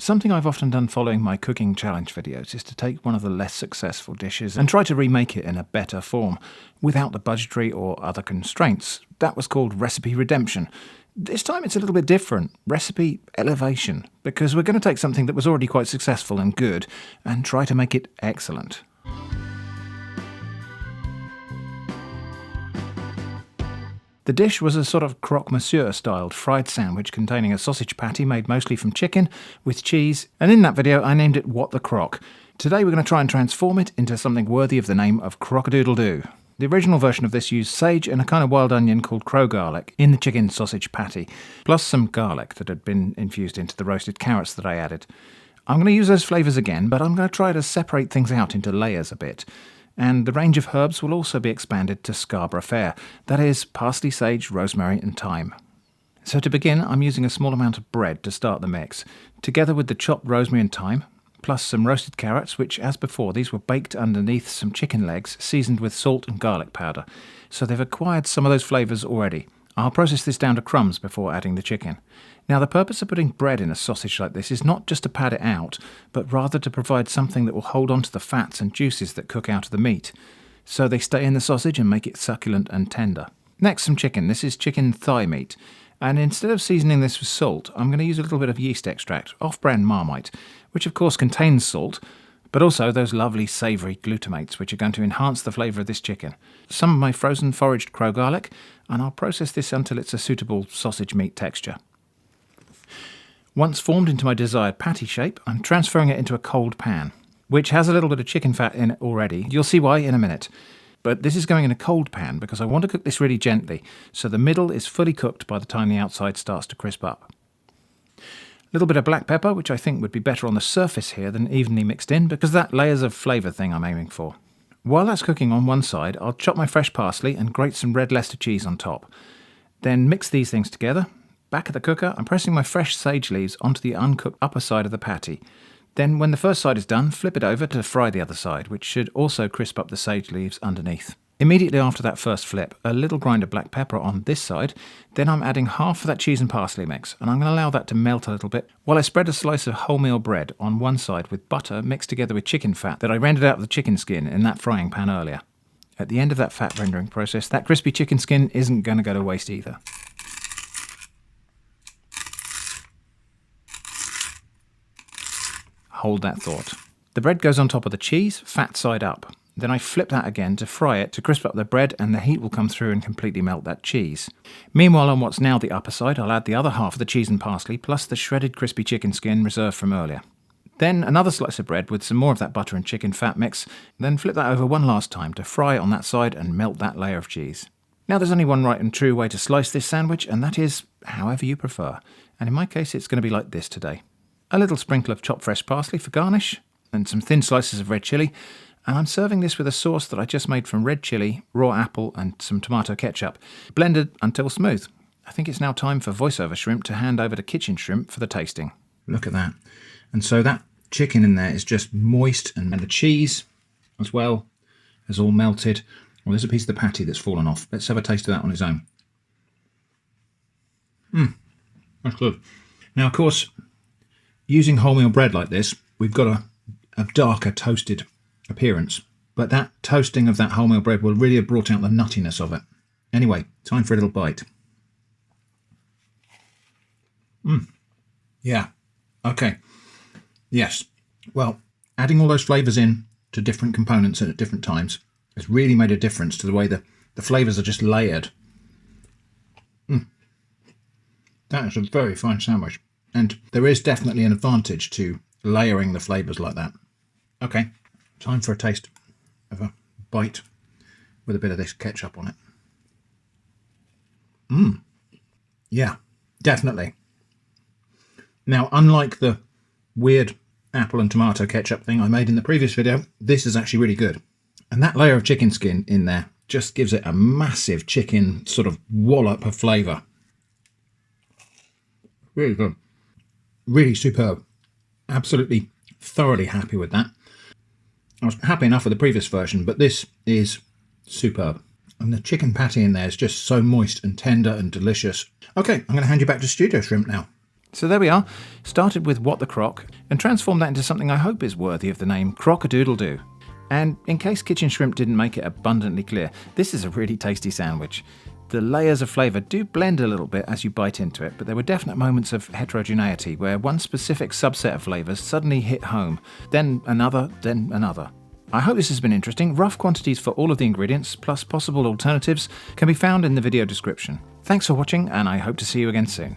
Something I've often done following my cooking challenge videos is to take one of the less successful dishes and try to remake it in a better form, without the budgetary or other constraints. That was called recipe redemption. This time it's a little bit different, recipe elevation, because we're going to take something that was already quite successful and good and try to make it excellent. The dish was a sort of croque-monsieur styled fried sandwich containing a sausage patty made mostly from chicken with cheese, and in that video I named it What the Croque. Today we're going to try and transform it into something worthy of the name of Croque-a-Doodle-Doo. The original version of this used sage and a kind of wild onion called crow garlic in the chicken sausage patty, plus some garlic that had been infused into the roasted carrots that I added. I'm going to use those flavours again, but I'm going to try to separate things out into layers a bit. And the range of herbs will also be expanded to Scarborough fare, that is, parsley, sage, rosemary and thyme. So to begin, I'm using a small amount of bread to start the mix, together with the chopped rosemary and thyme, plus some roasted carrots, which, as before, these were baked underneath some chicken legs seasoned with salt and garlic powder, so they've acquired some of those flavours already. I'll process this down to crumbs before adding the chicken. Now, the purpose of putting bread in a sausage like this is not just to pad it out, but rather to provide something that will hold on to the fats and juices that cook out of the meat, so they stay in the sausage and make it succulent and tender. Next, some chicken. This is chicken thigh meat, and instead of seasoning this with salt, I'm going to use a little bit of yeast extract, off-brand Marmite, which of course contains salt, but also those lovely savoury glutamates which are going to enhance the flavour of this chicken. Some of my frozen foraged crow garlic, and I'll process this until it's a suitable sausage meat texture. Once formed into my desired patty shape, I'm transferring it into a cold pan, which has a little bit of chicken fat in it already. You'll see why in a minute. But this is going in a cold pan because I want to cook this really gently, so the middle is fully cooked by the time the outside starts to crisp up. A little bit of black pepper, which I think would be better on the surface here than evenly mixed in, because that layers of flavour thing I'm aiming for. While that's cooking on one side, I'll chop my fresh parsley and grate some Red Leicester cheese on top. Then mix these things together. Back at the cooker, I'm pressing my fresh sage leaves onto the uncooked upper side of the patty. Then when the first side is done, flip it over to fry the other side, which should also crisp up the sage leaves underneath. Immediately after that first flip, a little grind of black pepper on this side, then I'm adding half of that cheese and parsley mix, and I'm going to allow that to melt a little bit while I spread a slice of wholemeal bread on one side with butter mixed together with chicken fat that I rendered out of the chicken skin in that frying pan earlier. At the end of that fat rendering process, that crispy chicken skin isn't going to go to waste either. Hold that thought. The bread goes on top of the cheese, fat side up. Then I flip that again to fry it to crisp up the bread, and the heat will come through and completely melt that cheese. Meanwhile, on what's now the upper side, I'll add the other half of the cheese and parsley, plus the shredded crispy chicken skin reserved from earlier. Then another slice of bread with some more of that butter and chicken fat mix, then flip that over one last time to fry on that side and melt that layer of cheese. Now there's only one right and true way to slice this sandwich, and that is however you prefer. And in my case, it's going to be like this today. A little sprinkle of chopped fresh parsley for garnish, and some thin slices of red chilli, and I'm serving this with a sauce that I just made from red chilli, raw apple and some tomato ketchup, blended until smooth. I think it's now time for voiceover shrimp to hand over to Kitchen Shrimp for the tasting. Look at that. And so that chicken in there is just moist, and the cheese as well has all melted. Well, there's a piece of the patty that's fallen off. Let's have a taste of that on its own. That's good. Now, of course, using wholemeal bread like this, we've got a darker toasted appearance, but that toasting of that wholemeal bread will really have brought out the nuttiness of it. Anyway, time for a little bite. Yeah. Okay. Yes. Well, adding all those flavours in to different components at different times has really made a difference to the way the flavours are just layered. That is a very fine sandwich. And there is definitely an advantage to layering the flavours like that. Okay, time for a taste of a bite with a bit of this ketchup on it. Yeah, definitely. Now, unlike the weird apple and tomato ketchup thing I made in the previous video, this is actually really good. And that layer of chicken skin in there just gives it a massive chicken sort of wallop of flavour. Really good. Really superb. Absolutely thoroughly happy with that. I was happy enough with the previous version, but this is superb. And the chicken patty in there is just so moist and tender and delicious. Okay, I'm going to hand you back to Studio Shrimp now. So there we are, started with What the Crock, and transformed that into something I hope is worthy of the name Croque-a-Doodle-Doo. And in case kitchen shrimp didn't make it abundantly clear, this is a really tasty sandwich. The layers of flavour do blend a little bit as you bite into it, but there were definite moments of heterogeneity where one specific subset of flavours suddenly hit home, then another, then another. I hope this has been interesting. Rough quantities for all of the ingredients, plus possible alternatives, can be found in the video description. Thanks for watching, and I hope to see you again soon.